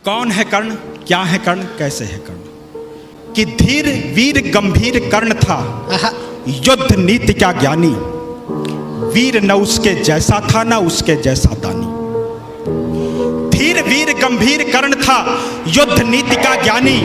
कौन है कर्ण, क्या है कर्ण, कैसे है कर्ण? कि धीर वीर गंभीर कर्ण था, युद्ध नीति क्या ज्ञानी। वीर न उसके जैसा था न उसके जैसा दानी। धीर वीर गंभीर कर्ण था, युद्ध नीति का ज्ञानी।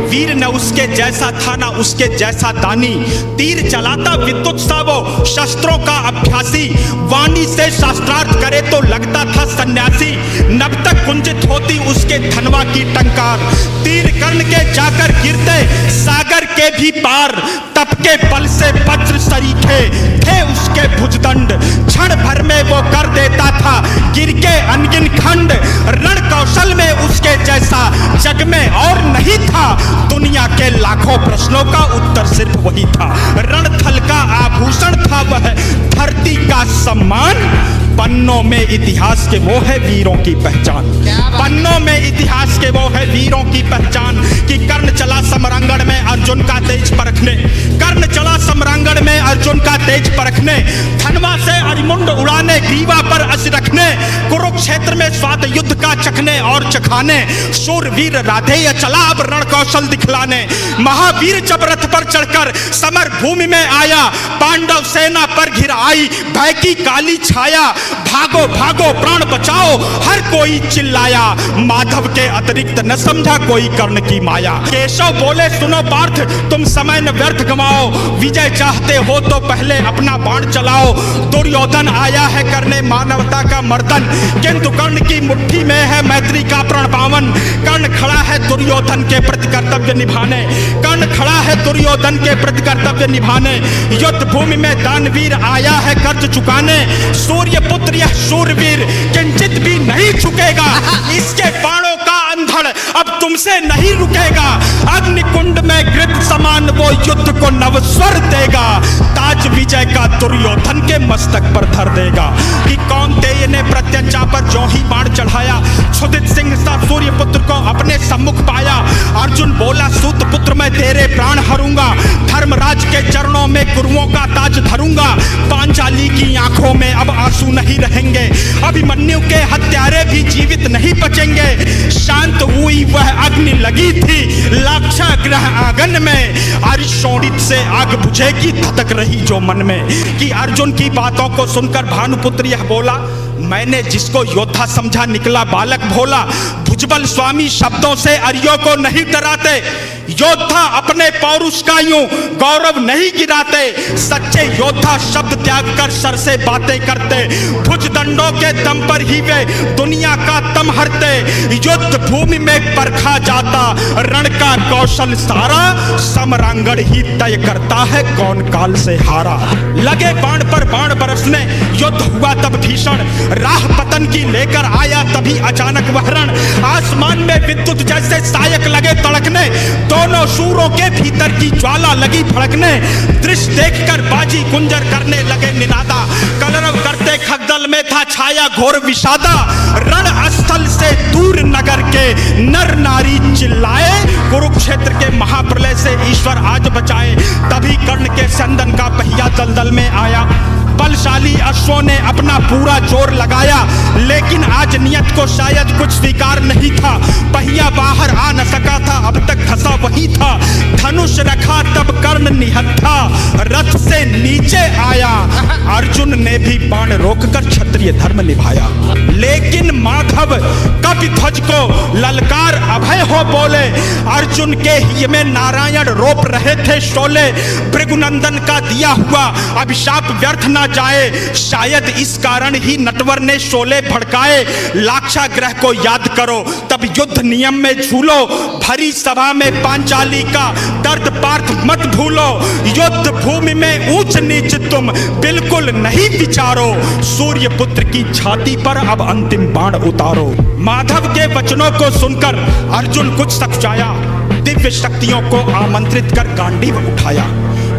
वीर न उसके जैसा था न उसके जैसा दानी। तीर चलाता विद्युत सा वो, शस्त्रों का अभ्यासी। वाणी से शास्त्रार्थ करे तो लगता था सन्यासी। नभ तक कुंजित होती उसके धनवा की टंकार। तीर कर्ण के जाकर गिरते सागर के भी पार। तप के बल से वज्र सरीखे थे उसके भुजदंड। क्षण भर में वो कर देता था गिर के अनगिन खंड। रण कौशल में उसके जैसा जग में और नहीं था। दुनिया के लाखों प्रश्नों का उत्तर सिर्फ वही था। रणथल का आभूषण था वह, धरती का सम्मान। पन्नों में इतिहास के वो है वीरों की पहचान। पन्नों में इतिहास के वो है वीरों की पहचान। कि कर्ण चला समरांगण में अर्जुन का तेज परखने। कर्ण चला समरांगण में अर्जुन का तेज परखने। धनवा से अरिमुंड उड़ाने, ग्रीवा पर अस रखने। कुरुक्षेत्र में स्वाद युद्ध का चखने और चखाने। शूरवीर राधेय चला अब रण कौशल दिखलाने। महावीर जब रथ पर चढ़कर समर भूमि में आया। पांडव सेना पर घिर आई भय की काली छाया। भागो भागो प्राण बचाओ हर कोई चिल्लाया। माधव के अतिरिक्त न समझा कोई कर्ण की माया। केशव बोले सुनो पार्थ तुम समय न व्यर्थ गवाओ। विजय चाहते हो तो पहले अपना बाण चलाओ। दुर्योधन आया है करने मानवता का मर्दन, किंतु कर्ण की मुट्ठी में है मैत्री का प्रण पावन। कर्ण खड़ा है दुर्योधन के प्रति कर्तव्य निभाने। कर्ण खड़ा है दुर्योधन के प्रति कर्तव्य निभाने। युद्ध भूमि में दानवीर आया है कर्ज चुकाने। सूर्य पुत्र यह शूरवीर किंचित भी नहीं झुकेगा। इसके बाणों का अंधड़ अब तुमसे नहीं रुकेगा। अग्निकुंड में गृत समान वो युद्ध को नवस्वर देगा। ताज विजय का दुर्योधन के मस्तक पर धर देगा। कि कौन्तेय ने प्रत्यंचा पर जो ही बाण चढ़ाया। क्षुधित सिंह सा सूर्य पुत्र को अपने सम्मुख पाया। अर्जुन बोला सूत पुत्र मैं तेरे प्राण हरूंगा। धर्मराज के चरणों में गुरुओं का ताज धरूंगा। पांचाली की आंखों में अब आंसू नहीं रहेंगे। अभिमन्यु के हत्यारे भी जीवित नहीं बचेंगे। शांत हुई वह अग्नि लगी थी लाक्षा ग्रह आंगन में। अरिशोणित से आग बुझेगी धधक रही जो मन में। कि अर्जुन की बातों को सुनकर भानुपुत्र यह बोला, मैंने जिसको योद्धा समझा निकला बालक भोला। भुजबल स्वामी शब्दों से अरियों को नहीं डराते। योद्धा अपने पौरुष का यूं गौरव नहीं गिराते। सच्चे योद्धा शब्द त्याग कर सर से बातें करते। भुजदंडों के दम पर ही वे दुनिया का तम हरते। युद्ध भूमि में परखा जाता रण का कौशल सारा। समरांगण ही तय करता है कौन काल से हारा। लगे बाण पर बाण बरसने युद्ध हुआ तब भीषण। राह पतन की लेकर आया तभी अचानक वह रण। आसमान में विद्युत जैसे सायक लगे तड़कने। दोनों शूरों के भीतर की ज्वाला लगी भड़कने। दृश्य देखकर बाजी गुंजर करने लगे निनादा। कलरव करते खगदल में था छाया घोर विषादा। रण स्थल से दूर नगर के नर नारी चिल्लाए। कुरुक्षेत्र के महाप्रलय से ईश्वर आज बचाए। तभी कर्ण के संदन का पहिया दलदल में आया। बलशाली अश्वों ने अपना पूरा जोर लगाया। लेकिन आज नियत को शायद कुछ स्वीकार नहीं था। पहिया बाहर आ न सका था, अब तक फंसा वही था। धनुष रखा तब कर्ण निहत्था रथ से नीचे आया। अर्जुन ने भी बाण रोककर क्षत्रिय धर्म निभाया। लेकिन माधव कपि ध्वज को ललकार अभय हो बोले। अर्जुन के हिय में नारायण रोप रहे थे शोले। भृगुनंदन का दिया हुआ अभिशाप व्यर्थ न जाए। शायद इस कारण ही नटवर ने शोले भड़काए। लाक्षा ग्रह को याद करो तब युद्ध नियम में झूलो। भरी सभा में पांचाली का दर्द पार्थ मत भूलो। युद्ध भूमि में ऊंच नीच तुम बिल्कुल नहीं विचारो। सूर्य पुत्र की छाती पर अब अंतिम बाण उतारो। माधव के वचनों को सुनकर अर्जुन कुछ सकुचाया। दिव्य शक्तियों को आमंत्रित कर गांडीव उठाया।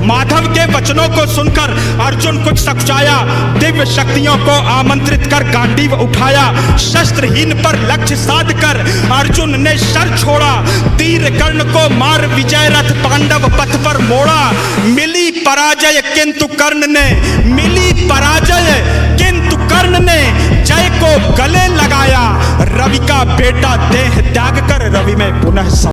माधव के वचनों को सुनकर अर्जुन कुछ सकुचाया। दिव्य शक्तियों को आमंत्रित कर गांडीव उठाया। शस्त्रहीन पर लक्ष्य साध कर अर्जुन ने शर छोड़ा। तीर कर्ण को मार विजय रथ पांडव पथ पर मोड़ा। मिली पराजय किंतु कर्ण ने, मिली पराजय किंतु कर्ण ने जय को गले लगाया। रवि का बेटा देह त्याग कर में पुनः